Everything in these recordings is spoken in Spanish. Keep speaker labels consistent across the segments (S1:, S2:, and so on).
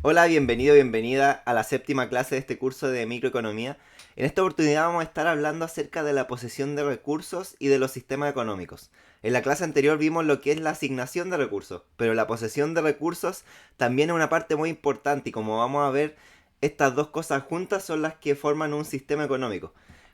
S1: Hola, bienvenido, bienvenida a la séptima clase de este curso de microeconomía. En esta oportunidad vamos a estar hablando acerca de la posesión de recursos y de los sistemas económicos. En la clase anterior vimos lo que es la asignación de recursos, pero la posesión de recursos también es una parte muy importante y como vamos a ver, estas dos cosas juntas son las que forman un sistema económico.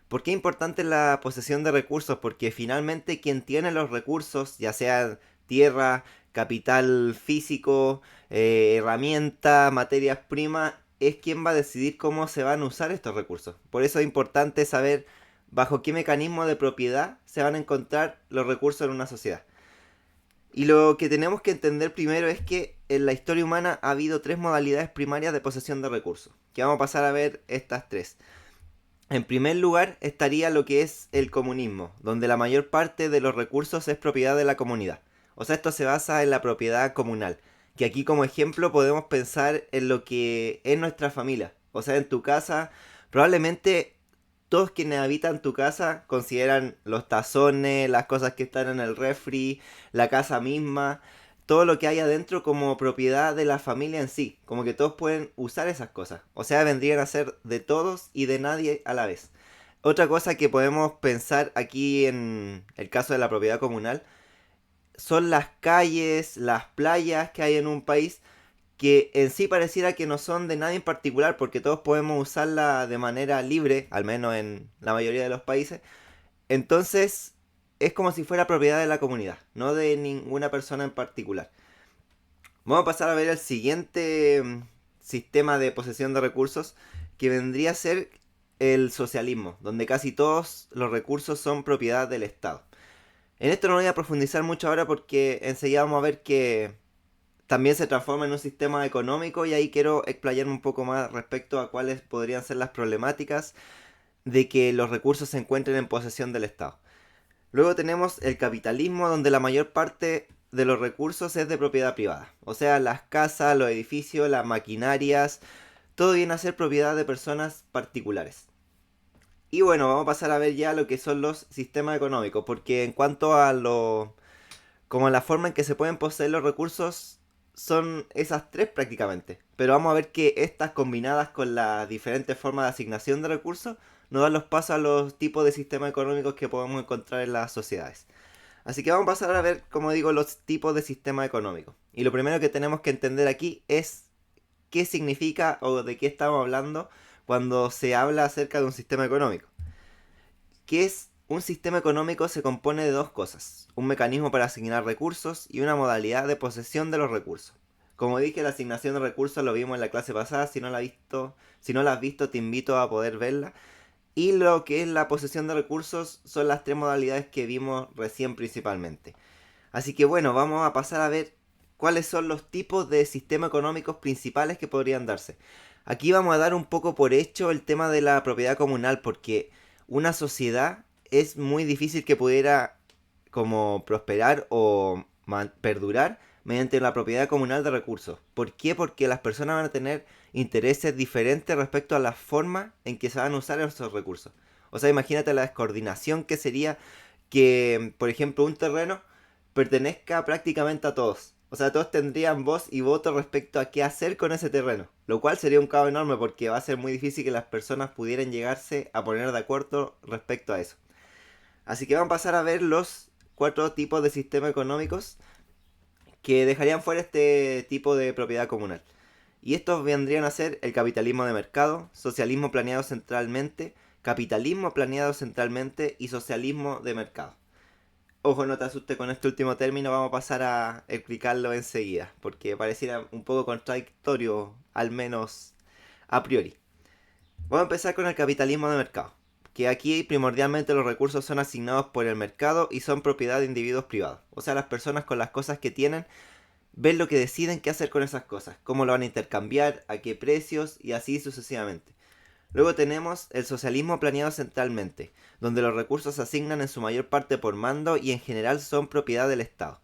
S1: ¿Por qué es importante la posesión de recursos? Porque finalmente quien tiene los recursos, ya sea tierra, capital físico, herramientas, materias primas, es quien va a decidir cómo se van a usar estos recursos. Por eso es importante saber bajo qué mecanismo de propiedad se van a encontrar los recursos en una sociedad. Y lo que tenemos que entender primero es que en la historia humana ha habido tres modalidades primarias de posesión de recursos, que vamos a pasar a ver estas tres. En primer lugar estaría lo que es el comunismo, donde la mayor parte de los recursos es propiedad de la comunidad. O sea, esto se basa en la propiedad comunal, que aquí como ejemplo podemos pensar en lo que es nuestra familia. O sea, en tu casa, probablemente todos quienes habitan tu casa consideran los tazones, las cosas que están en el refri, la casa misma, todo lo que hay adentro como propiedad de la familia en sí, como que todos pueden usar esas cosas. O sea, vendrían a ser de todos y de nadie a la vez. Otra cosa que podemos pensar aquí en el caso de la propiedad comunal son las calles, las playas que hay en un país que en sí pareciera que no son de nadie en particular porque todos podemos usarla de manera libre, al menos en la mayoría de los países. Entonces es como si fuera propiedad de la comunidad, no de ninguna persona en particular. Vamos a pasar a ver el siguiente sistema de posesión de recursos que vendría a ser el socialismo, donde casi todos los recursos son propiedad del Estado. En esto no voy a profundizar mucho ahora porque enseguida vamos a ver que también se transforma en un sistema económico y ahí quiero explayarme un poco más respecto a cuáles podrían ser las problemáticas de que los recursos se encuentren en posesión del Estado. Luego tenemos el capitalismo donde la mayor parte de los recursos es de propiedad privada. O sea, las casas, los edificios, las maquinarias, todo viene a ser propiedad de personas particulares. Y bueno, vamos a pasar a ver ya lo que son los sistemas económicos, porque en cuanto a lo como la forma en que se pueden poseer los recursos son esas tres prácticamente. Pero vamos a ver que estas combinadas con las diferentes formas de asignación de recursos nos dan los pasos a los tipos de sistemas económicos que podemos encontrar en las sociedades. Así que vamos a pasar a ver, como digo, los tipos de sistemas económicos. Y lo primero que tenemos que entender aquí es qué significa o de qué estamos hablando cuando se habla acerca de un sistema económico. ¿Qué es un sistema económico? Se compone de dos cosas, un mecanismo para asignar recursos y una modalidad de posesión de los recursos. Como dije, la asignación de recursos lo vimos en la clase pasada, si no la has visto te invito a poder verla. Y lo que es la posesión de recursos son las tres modalidades que vimos recién principalmente. Así que bueno, vamos a pasar a ver cuáles son los tipos de sistemas económicos principales que podrían darse. Aquí vamos a dar un poco por hecho el tema de la propiedad comunal porque una sociedad es muy difícil que pudiera como prosperar o perdurar mediante la propiedad comunal de recursos. ¿Por qué? Porque las personas van a tener intereses diferentes respecto a la forma en que se van a usar esos recursos. O sea, imagínate la descoordinación que sería que, por ejemplo, un terreno pertenezca prácticamente a todos. O sea, todos tendrían voz y voto respecto a qué hacer con ese terreno. Lo cual sería un caos enorme porque va a ser muy difícil que las personas pudieran llegarse a poner de acuerdo respecto a eso. Así que vamos a pasar a ver los cuatro tipos de sistemas económicos que dejarían fuera este tipo de propiedad comunal. Y estos vendrían a ser el capitalismo de mercado, socialismo planeado centralmente, capitalismo planeado centralmente y socialismo de mercado. Ojo, no te asustes con este último término, vamos a pasar a explicarlo enseguida, porque pareciera un poco contradictorio, al menos a priori. Vamos a empezar con el capitalismo de mercado, que aquí primordialmente los recursos son asignados por el mercado y son propiedad de individuos privados. O sea, las personas con las cosas que tienen ven lo que deciden qué hacer con esas cosas, cómo lo van a intercambiar, a qué precios y así sucesivamente. Luego tenemos el socialismo planeado centralmente, donde los recursos se asignan en su mayor parte por mando y en general son propiedad del Estado.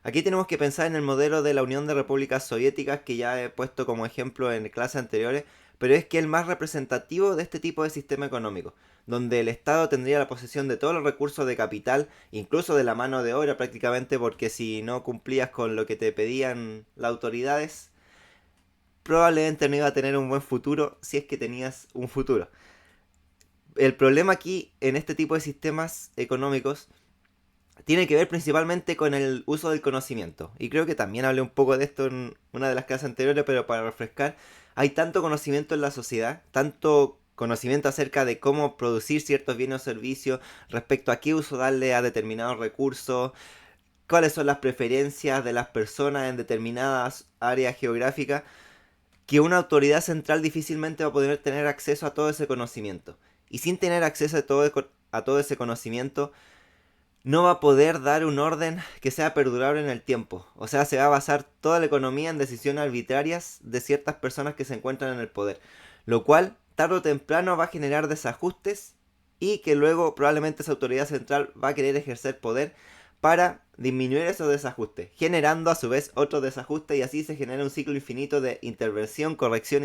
S1: Aquí tenemos que pensar en el modelo de la Unión de Repúblicas Soviéticas que ya he puesto como ejemplo en clases anteriores, pero es que el más representativo de este tipo de sistema económico, donde el Estado tendría la posesión de todos los recursos de capital, incluso de la mano de obra prácticamente, porque si no cumplías con lo que te pedían las autoridades, probablemente no iba a tener un buen futuro si es que tenías un futuro. El problema aquí en este tipo de sistemas económicos tiene que ver principalmente con el uso del conocimiento. Y creo que también hablé un poco de esto en una de las clases anteriores, pero para refrescar, hay tanto conocimiento en la sociedad, tanto conocimiento acerca de cómo producir ciertos bienes o servicios, respecto a qué uso darle a determinados recursos, cuáles son las preferencias de las personas en determinadas áreas geográficas, que una autoridad central difícilmente va a poder tener acceso a todo ese conocimiento. Y sin tener acceso a todo ese conocimiento, no va a poder dar un orden que sea perdurable en el tiempo. O sea, se va a basar toda la economía en decisiones arbitrarias de ciertas personas que se encuentran en el poder. Lo cual, tarde o temprano, va a generar desajustes y que luego probablemente esa autoridad central va a querer ejercer poder para disminuir esos desajustes, generando a su vez otro desajuste y así se genera un ciclo infinito de intervención, corrección,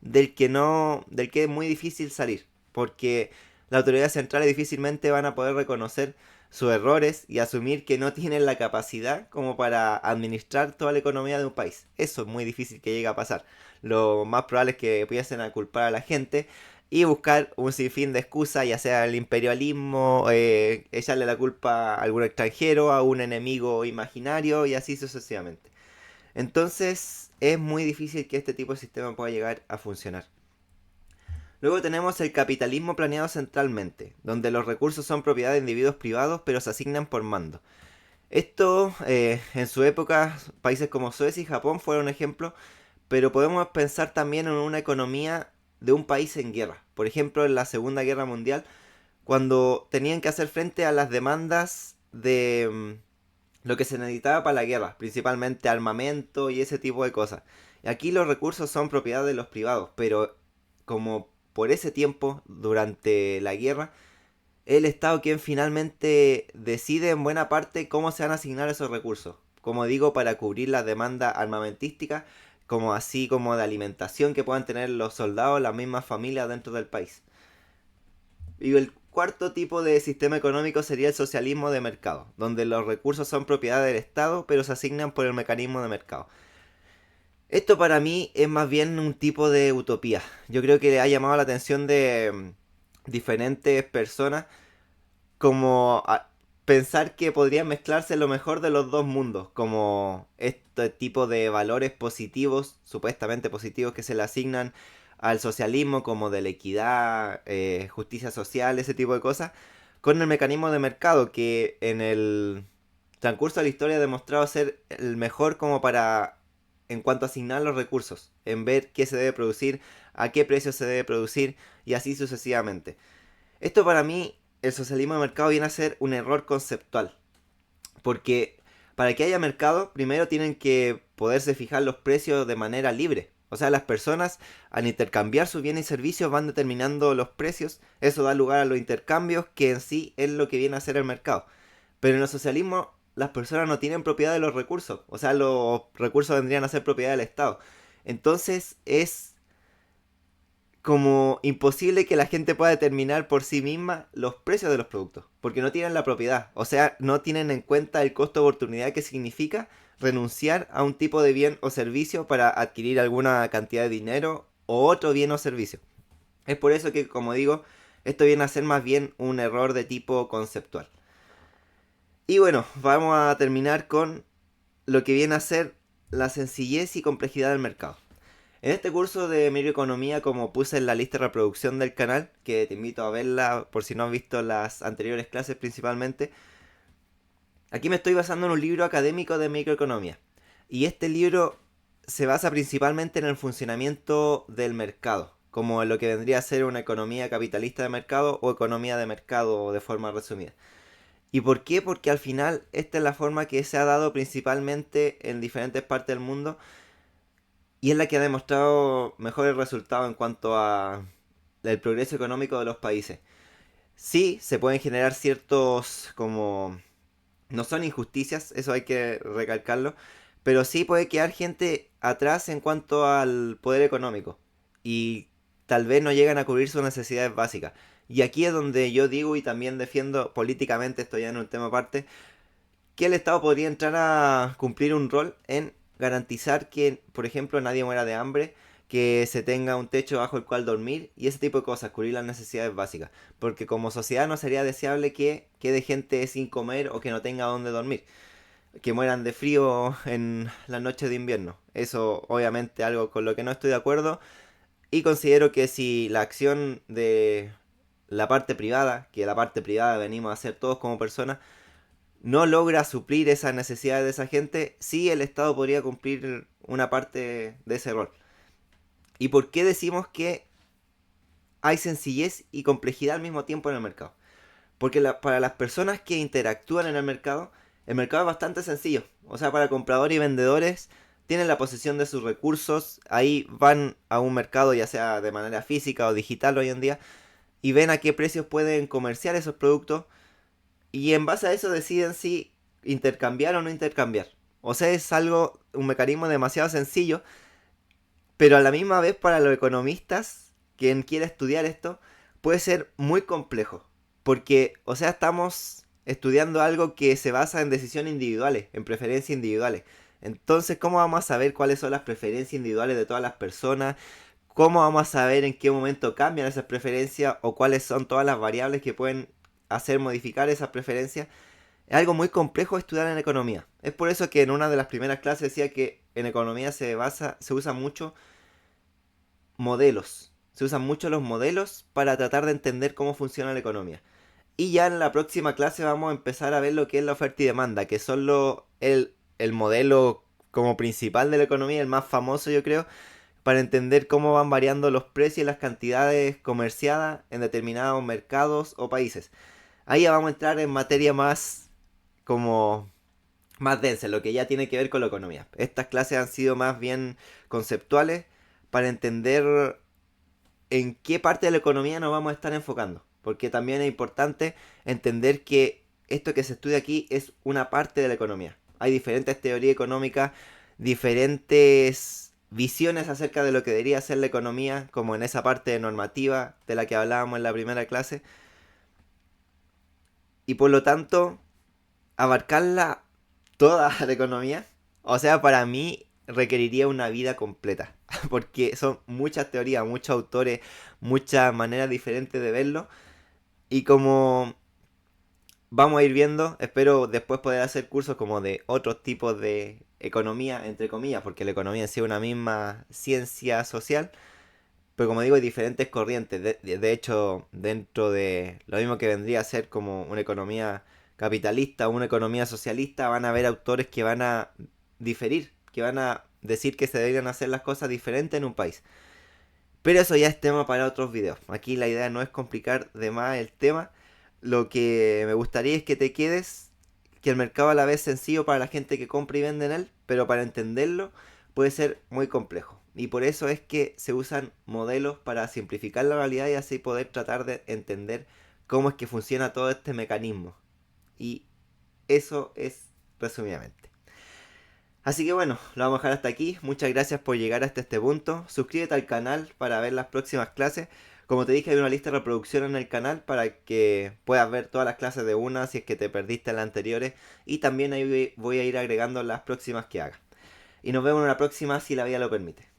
S1: del que es muy difícil salir, porque las autoridades centrales difícilmente van a poder reconocer sus errores y asumir que no tienen la capacidad como para administrar toda la economía de un país. Eso es muy difícil que llegue a pasar. Lo más probable es que empiecen a culpar a la gente y buscar un sinfín de excusas, ya sea el imperialismo, echarle la culpa a algún extranjero, a un enemigo imaginario y así sucesivamente. Entonces es muy difícil que este tipo de sistema pueda llegar a funcionar. Luego tenemos el capitalismo planeado centralmente, donde los recursos son propiedad de individuos privados pero se asignan por mando. Esto, en su época, países como Suecia y Japón fueron ejemplos, pero podemos pensar también en una economía de un país en guerra. Por ejemplo, en la Segunda Guerra Mundial, cuando tenían que hacer frente a las demandas de lo que se necesitaba para la guerra, principalmente armamento y ese tipo de cosas. Y aquí los recursos son propiedad de los privados, pero como por ese tiempo, durante la guerra, el Estado quien finalmente decide en buena parte cómo se van a asignar esos recursos. Como digo, para cubrir las demandas armamentísticas, como así como de alimentación que puedan tener los soldados, las mismas familias dentro del país. Y el cuarto tipo de sistema económico sería el socialismo de mercado, donde los recursos son propiedad del Estado, pero se asignan por el mecanismo de mercado. Esto para mí es más bien un tipo de utopía. Yo creo que le ha llamado la atención de diferentes personas como pensar que podrían mezclarse lo mejor de los dos mundos, como este tipo de valores positivos, supuestamente positivos, que se le asignan al socialismo, como de la equidad, justicia social, ese tipo de cosas, con el mecanismo de mercado, que en el transcurso de la historia ha demostrado ser el mejor como para, en cuanto a asignar los recursos, en ver qué se debe producir, a qué precio se debe producir, y así sucesivamente. Esto para mí, el socialismo de mercado viene a ser un error conceptual. Porque para que haya mercado, primero tienen que poderse fijar los precios de manera libre. O sea, las personas al intercambiar sus bienes y servicios van determinando los precios. Eso da lugar a los intercambios, que en sí es lo que viene a ser el mercado. Pero en el socialismo las personas no tienen propiedad de los recursos. O sea, los recursos vendrían a ser propiedad del Estado. Entonces es como imposible que la gente pueda determinar por sí misma los precios de los productos, porque no tienen la propiedad, o sea, no tienen en cuenta el costo de oportunidad que significa renunciar a un tipo de bien o servicio para adquirir alguna cantidad de dinero o otro bien o servicio. Es por eso que, como digo, esto viene a ser más bien un error de tipo conceptual. Y bueno, vamos a terminar con lo que viene a ser la sencillez y complejidad del mercado. En este curso de microeconomía, como puse en la lista de reproducción del canal, que te invito a verla por si no has visto las anteriores clases principalmente, aquí me estoy basando en un libro académico de microeconomía. Y este libro se basa principalmente en el funcionamiento del mercado, como en lo que vendría a ser una economía capitalista de mercado o economía de mercado de forma resumida. ¿Y por qué? Porque al final esta es la forma que se ha dado principalmente en diferentes partes del mundo y es la que ha demostrado mejores resultados en cuanto a el progreso económico de los países. Sí, se pueden generar ciertos como... No son injusticias, eso hay que recalcarlo, pero sí puede quedar gente atrás en cuanto al poder económico y tal vez no llegan a cubrir sus necesidades básicas. Y aquí es donde yo digo y también defiendo políticamente, esto ya en un tema aparte, que el Estado podría entrar a cumplir un rol en garantizar que, por ejemplo, nadie muera de hambre, que se tenga un techo bajo el cual dormir y ese tipo de cosas, cubrir las necesidades básicas. Porque como sociedad no sería deseable que quede gente sin comer o que no tenga dónde dormir, que mueran de frío en las noches de invierno. Eso obviamente algo con lo que no estoy de acuerdo y considero que si la acción de la parte privada, que la parte privada venimos a hacer todos como personas, no logra suplir esas necesidades de esa gente, sí el Estado podría cumplir una parte de ese rol. ¿Y por qué decimos que hay sencillez y complejidad al mismo tiempo en el mercado? Porque para las personas que interactúan en el mercado es bastante sencillo. O sea, para compradores y vendedores tienen la posesión de sus recursos, ahí van a un mercado ya sea de manera física o digital hoy en día y ven a qué precios pueden comerciar esos productos y en base a eso deciden si intercambiar o no intercambiar. O sea, es algo, un mecanismo demasiado sencillo, pero a la misma vez para los economistas, quien quiera estudiar esto, puede ser muy complejo. Porque, o sea, estamos estudiando algo que se basa en decisiones individuales, en preferencias individuales. Entonces, ¿cómo vamos a saber cuáles son las preferencias individuales de todas las personas? ¿Cómo vamos a saber en qué momento cambian esas preferencias o cuáles son todas las variables que pueden hacer modificar esas preferencias? Es algo muy complejo de estudiar en economía. Es por eso que en una de las primeras clases decía que en economía se usa mucho modelos. Se usan mucho los modelos para tratar de entender cómo funciona la economía. Y ya en la próxima clase vamos a empezar a ver lo que es la oferta y demanda, que son el modelo como principal de la economía, el más famoso yo creo, para entender cómo van variando los precios y las cantidades comerciadas en determinados mercados o países. Ahí ya vamos a entrar en materia más como más densa, lo que ya tiene que ver con la economía. Estas clases han sido más bien conceptuales para entender en qué parte de la economía nos vamos a estar enfocando. Porque también es importante entender que esto que se estudia aquí es una parte de la economía. Hay diferentes teorías económicas, diferentes visiones acerca de lo que debería ser la economía, como en esa parte normativa de la que hablábamos en la primera clase. Y por lo tanto, abarcarla toda la economía, o sea, para mí requeriría una vida completa, porque son muchas teorías, muchos autores, muchas maneras diferentes de verlo, y como vamos a ir viendo, espero después poder hacer cursos como de otros tipos de economía, entre comillas, porque la economía en sí es una misma ciencia social, pero como digo, hay diferentes corrientes. De hecho, dentro de lo mismo que vendría a ser como una economía capitalista o una economía socialista, van a haber autores que van a diferir, que van a decir que se deberían hacer las cosas diferentes en un país. Pero eso ya es tema para otros videos. Aquí la idea no es complicar de más el tema. Lo que me gustaría es que te quedes, que el mercado a la vez es sencillo para la gente que compra y vende en él, pero para entenderlo puede ser muy complejo. Y por eso es que se usan modelos para simplificar la realidad y así poder tratar de entender cómo es que funciona todo este mecanismo. Y eso es resumidamente. Así que bueno, lo vamos a dejar hasta aquí. Muchas gracias por llegar hasta este punto. Suscríbete al canal para ver las próximas clases. Como te dije, hay una lista de reproducción en el canal para que puedas ver todas las clases de una si es que te perdiste las anteriores. Y también ahí voy a ir agregando las próximas que haga. Y nos vemos en la próxima si la vida lo permite.